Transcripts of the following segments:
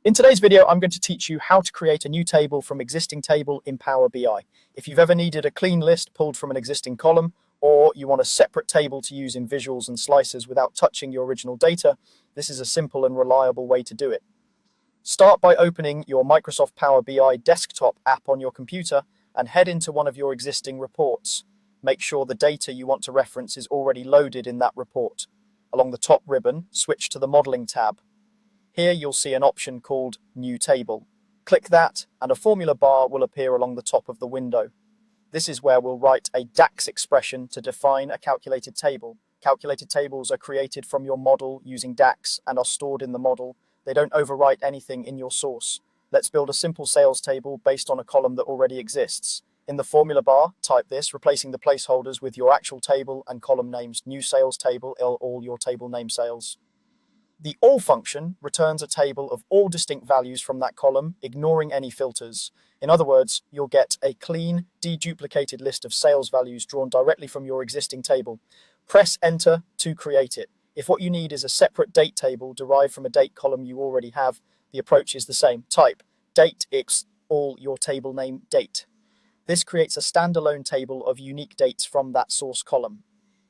In today's video, I'm going to teach you how to create a new table from existing table in Power BI. If you've ever needed a clean list pulled from an existing column, or you want a separate table to use in visuals and slices without touching your original data, this is a simple and reliable way to do it. Start by opening your Microsoft Power BI desktop app on your computer and head into one of your existing reports. Make sure the data you want to reference is already loaded in that report. Along the top ribbon, switch to the Modeling tab. Here you'll see an option called New Table. Click that and a formula bar will appear along the top of the window. This is where we'll write a DAX expression to define a calculated table. Calculated tables are created from your model using DAX and are stored in the model. They don't overwrite anything in your source. Let's build a simple sales table based on a column that already exists. In the formula bar, type this, replacing the placeholders with your actual table and column names. New sales table, all your table name sales. The all function returns a table of all distinct values from that column, ignoring any filters. In other words, you'll get a clean, deduplicated list of sales values drawn directly from your existing table. Press Enter to create it. If what you need is a separate date table derived from a date column you already have, the approach is the same. Type date x all your table name date. This creates a standalone table of unique dates from that source column.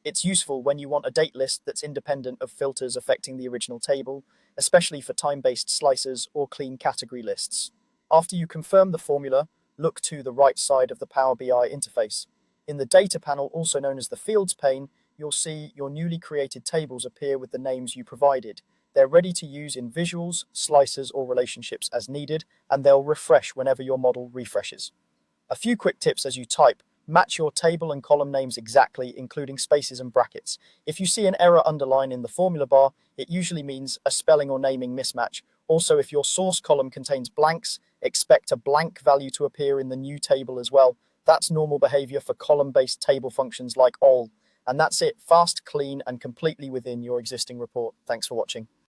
It's useful when you want a date list that's independent of filters affecting the original table, especially for time-based slices or clean category lists. After you confirm the formula, look to the right side of the Power BI interface. In the Data panel, also known as the Fields pane, you'll see your newly created tables appear with the names you provided. They're ready to use in visuals, slices, or relationships as needed, and they'll refresh whenever your model refreshes. A few quick tips as you type. Match your table and column names exactly, including spaces and brackets. If you see an error underlined in the formula bar, it usually means a spelling or naming mismatch. Also, if your source column contains blanks, expect a blank value to appear in the new table as well. That's normal behavior for column-based table functions like all. And that's it, fast, clean, and completely within your existing report. Thanks for watching.